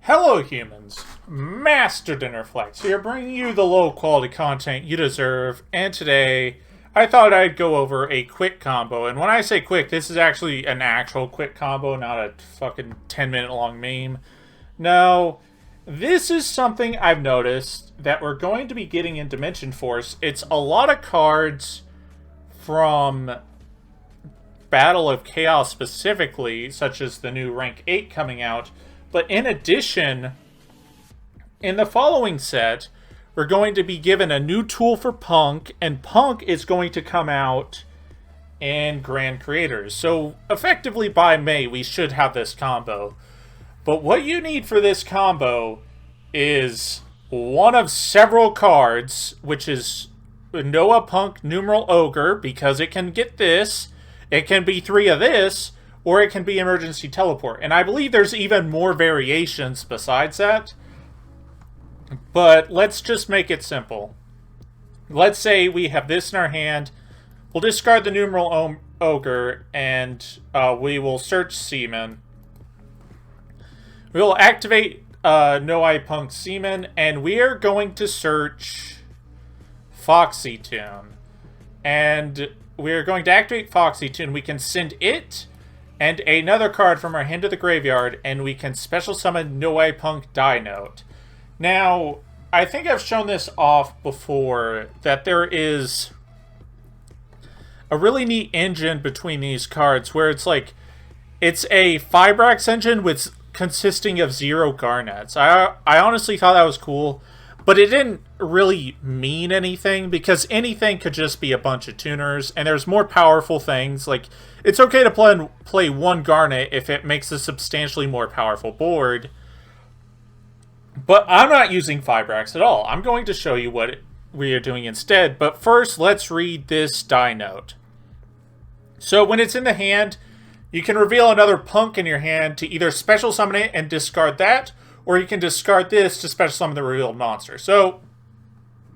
Hello humans, Master Dinnerflex here, bringing you the low quality content you deserve, and today I thought I'd go over a quick combo, and when I say quick, this is actually an actual quick combo, not a fucking 10-minute long meme. No, this is something I've noticed that we're going to be getting in Dimension Force. It's a lot of cards from Battle of Chaos specifically, such as the new Rank 8 coming out. But in addition, in the following set, we're going to be given a new tool for P.U.N.K, and P.U.N.K is going to come out in Grand Creators. So, effectively by May, we should have this combo. But what you need for this combo is one of several cards, which is Noah P.U.N.K numeral Ogre, because it can get this. It can be 3 of this, or it can be Emergency Teleport. And I believe there's even more variations besides that. But let's just make it simple. Let's say we have this in our hand. We'll discard the numeral Ogre, and we will search Seaman. We will activate Noah P.U.N.K Seaman, and we are going to search Foxy Tune. And we're going to activate Foxy Tune. We can send it and another card from our hand to the graveyard, and we can special summon Noah P.U.N.K Die Note. Now, I think I've shown this off before, that there is a really neat engine between these cards, where it's like, it's a Fibrax engine with consisting of 0 Garnets. I honestly thought that was cool, but it didn't really mean anything, because anything could just be a bunch of tuners, and there's more powerful things. Like, it's okay to play 1 Garnet if it makes a substantially more powerful board. But I'm not using Fibrax at all. I'm going to show you what we are doing instead. But first, let's read this die note. So when it's in the hand, you can reveal another P.U.N.K in your hand to either special summon it and discard that, or you can discard this to special summon the revealed monster. So,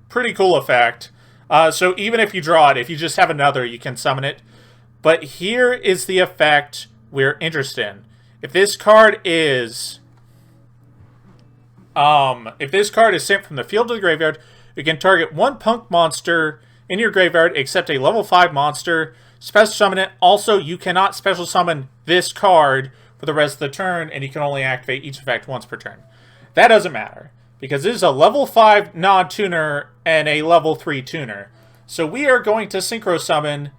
pretty cool effect. So even if you draw it, if you just have another, you can summon it. But here is the effect we're interested in. If this card is sent from the field to the graveyard, you can target 1 P.U.N.K monster in your graveyard except a level 5 monster. Special summon it. Also, you cannot special summon this card for the rest of the turn, and you can only activate each effect once per turn. That doesn't matter, because this is a level 5 non-tuner and a level 3 tuner. So we are going to Synchro Summon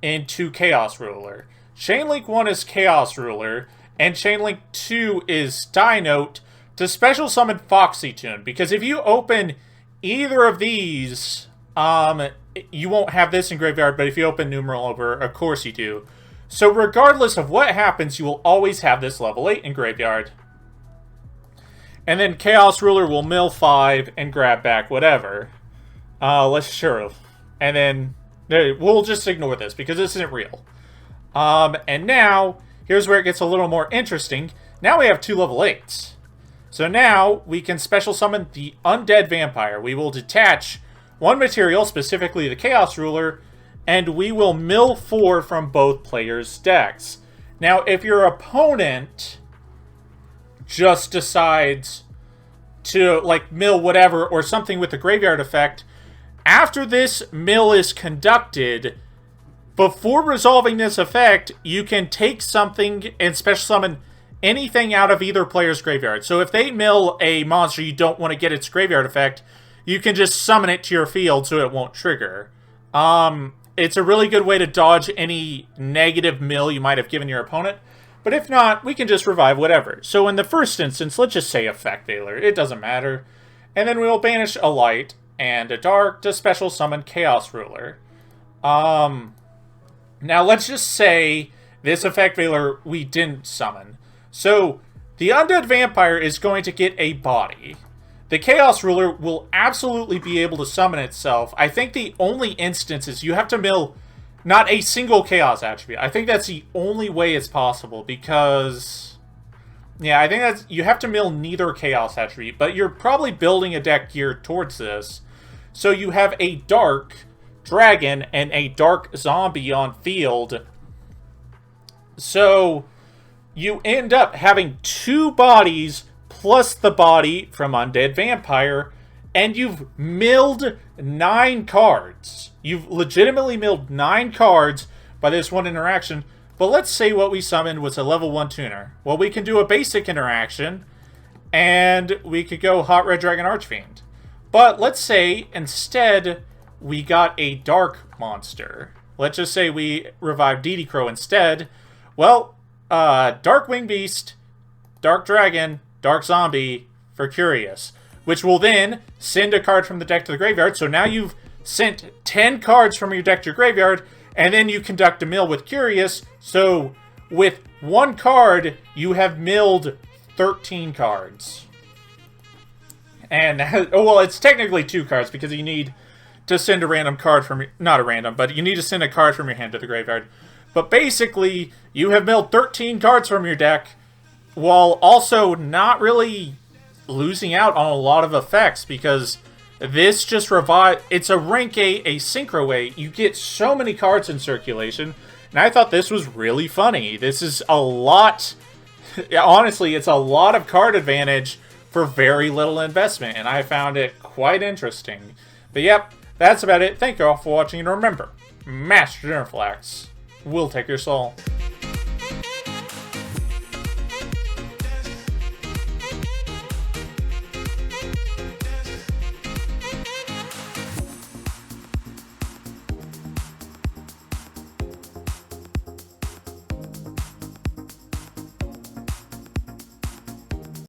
into Chaos Ruler. Chainlink 1 is Chaos Ruler, and Chainlink 2 is Die Note to special summon Foxy Tune, because if you open either of these, you won't have this in graveyard, but if you open numeral Ogre, of course you do. So regardless of what happens, you will always have this level 8 in graveyard. And then Chaos Ruler will mill 5 and grab back whatever. And then we'll just ignore this because this isn't real. And now, here's where it gets a little more interesting. Now we have 2 level 8s. So now we can special summon the Undead Vampire. We will detach 1 material, specifically the Chaos Ruler, and we will mill 4 from both players' decks. Now, if your opponent just decides to, like, mill whatever or something with the graveyard effect, after this mill is conducted, before resolving this effect, you can take something and special summon anything out of either player's graveyard. So if they mill a monster you don't want to get its graveyard effect, you can just summon it to your field so it won't trigger. It's a really good way to dodge any negative mill you might have given your opponent. But if not, we can just revive whatever. So in the first instance, let's just say Effect Veiler. It doesn't matter. And then we will banish a light and a dark to special summon Chaos Ruler. Now let's just say this Effect Veiler we didn't summon. So the Undead Vampire is going to get a body. The Chaos Ruler will absolutely be able to summon itself. I think the only instance is you have to mill not a single Chaos attribute. I think that's the only way it's possible, because yeah, I think that's, you have to mill neither Chaos attribute, but you're probably building a deck geared towards this. So you have a Dark Dragon and a Dark Zombie on field. So you end up having 2 bodies plus the body from Undead Vampire, and you've milled 9 cards. You've legitimately milled 9 cards by this one interaction. But let's say what we summoned was a level 1 tuner. Well, we can do a basic interaction, and we could go Hot Red Dragon Archfiend. But let's say instead we got a dark monster. Let's just say we revived DD Crow instead. Well, Dark Wing Beast, Dark Dragon, Dark Zombie for Curious, which will then send a card from the deck to the graveyard. So now you've sent 10 cards from your deck to your graveyard, and then you conduct a mill with Curious. So with 1 card, you have milled 13 cards. And, well, it's technically 2 cards because you need to send a random card from, not a random, but you need to send a card from your hand to the graveyard. But basically, you have milled 13 cards from your deck, while also not really losing out on a lot of effects, because this just it's a rank A Synchro A. You get so many cards in circulation, and I thought this was really funny. This is a lot, honestly, it's a lot of card advantage for very little investment, and I found it quite interesting. But yep, that's about it. Thank you all for watching, and remember, Master Dinner Flax will take your soul.